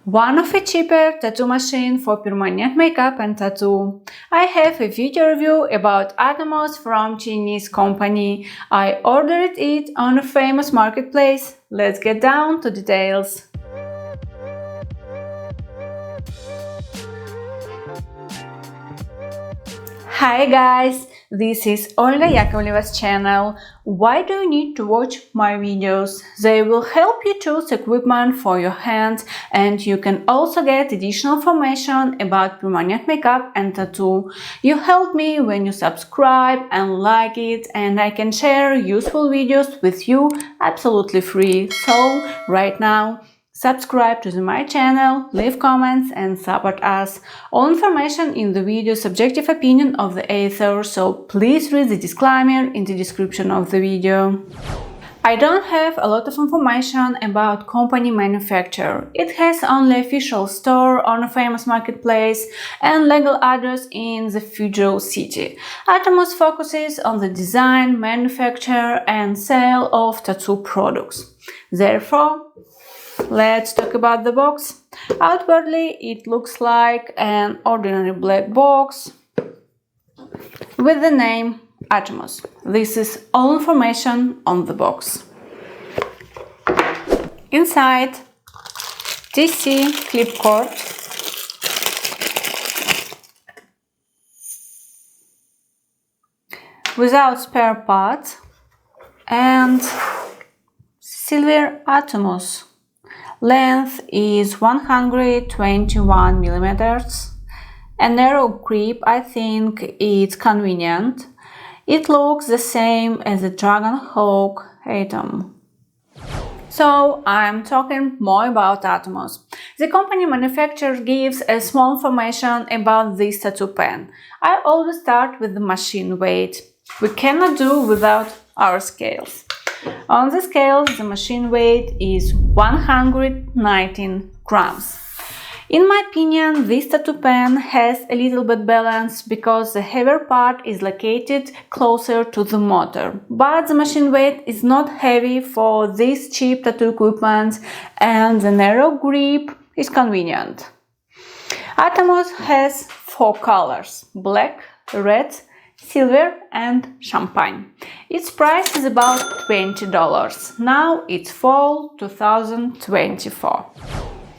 One of a cheaper tattoo machine for permanent makeup and tattoo. I have a video review about ATOMUS from Chinese company. I ordered it on a famous marketplace. Let's get down to details. Hi guys, this is Olga Yakovleva's channel. Why do you need to watch my videos? They will help you choose equipment for your hands, and you can also get additional information about permanent makeup and tattoo. You help me when you subscribe and like it, and I can share useful videos with you absolutely free. So right now, subscribe to my channel, leave comments and support us. All information in the video subjective opinion of the author, so please read the disclaimer in the description of the video. I don't have a lot of information about company manufacturer. It has only official store on a famous marketplace and legal address in the Fuzhou city. ATOMUS focuses on the design, manufacture and sale of tattoo products. Therefore, let's talk about the box. Outwardly, it looks like an ordinary black box with the name ATOMUS. This is all information on the box. Inside, TC clip cord, without spare parts, and silver ATOMUS. Length is 121 millimeters. A narrow grip, I think it's convenient. It looks the same as the Dragon Hawk Atom. So I'm talking more about ATOMUS. The company manufacturer gives a small information about this tattoo pen. I always start with the machine weight. We cannot do without our scales. On the scale, the machine weight is 119 grams. In my opinion, this tattoo pen has a little bit balance because the heavier part is located closer to the motor. But the machine weight is not heavy for this cheap tattoo equipment, and the narrow grip is convenient. ATOMUS has 4 colors: black, red, silver and champagne. Its price is about $20. Now it's fall 2024.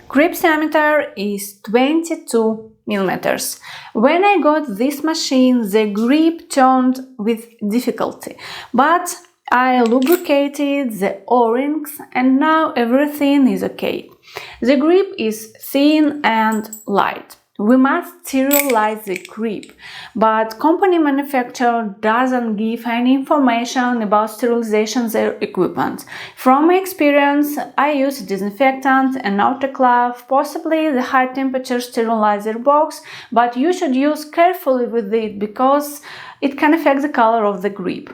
Grip diameter is 22 millimeters. When I got this machine, the grip turned with difficulty, but I lubricated the O-rings and now everything is okay. The grip is thin and light. We must sterilize the grip, but company manufacturer doesn't give any information about sterilization of their equipment. From my experience, I use disinfectant and autoclave, possibly the high temperature sterilizer box, but you should use carefully with it because it can affect the color of the grip.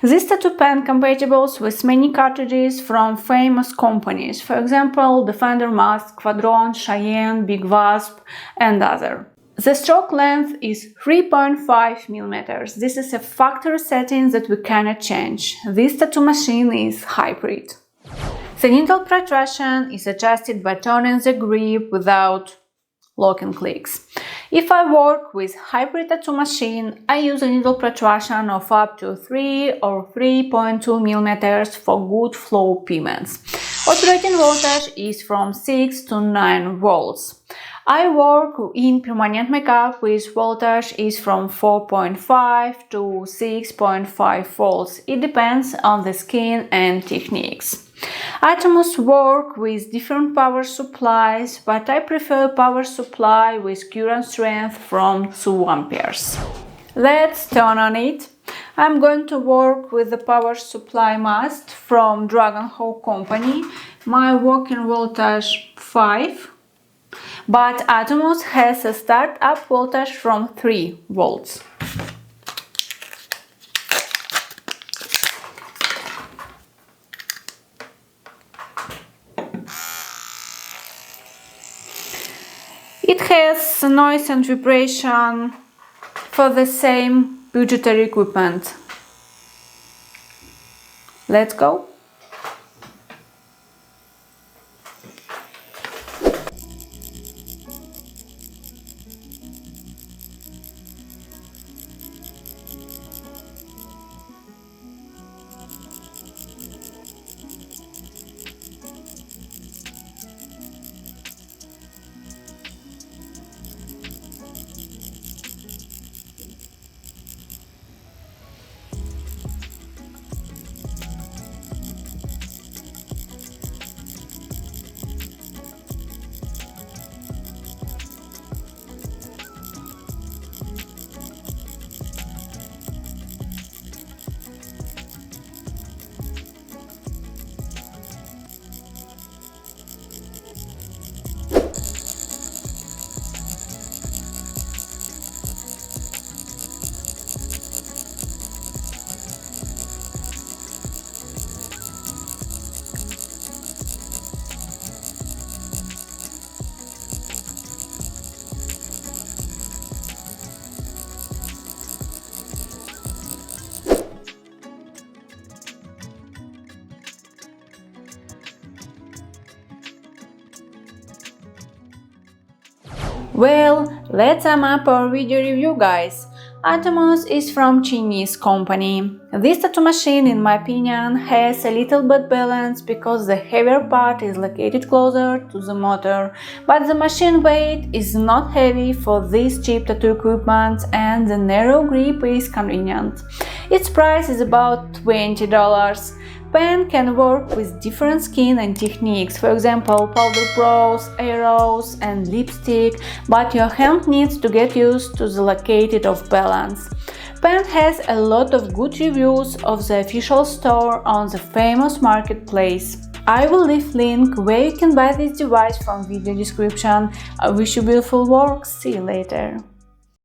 This tattoo pen compatible with many cartridges from famous companies, for example, Defender Mask, Quadron, Cheyenne, Big Wasp and other. The stroke length is 3.5 millimeters. This is a factory setting that we cannot change. This tattoo machine is hybrid. The needle protrusion is adjusted by turning the grip without locking clicks. If I work with hybrid tattoo machine, I use a needle protrusion of up to 3 or 3.2 millimeters for good flow pigments. Operating voltage is from 6 to 9 volts. I work in permanent makeup with voltage is from 4.5 to 6.5 volts. It depends on the skin and techniques. ATOMUS work with different power supplies, but I prefer power supply with current strength from 2 amperes. Let's turn on it. I'm going to work with the power supply mast from Dragon Hawk company. My working voltage 5, but ATOMUS has a start-up voltage from 3 volts. It has noise and vibration for the same budgetary equipment. Let's go. Well, let's sum up our video review, guys. ATOMUS is from Chinese company. This tattoo machine, in my opinion, has a little bad balance because the heavier part is located closer to the motor, but the machine weight is not heavy for this cheap tattoo equipment and the narrow grip is convenient. Its price is about $20. Pen can work with different skin and techniques, for example, powder brows, arrows and lipstick, but your hand needs to get used to the located off balance. Pen has a lot of good reviews of the official store on the famous marketplace. I will leave link where you can buy this device from video description. I wish you beautiful work, see you later.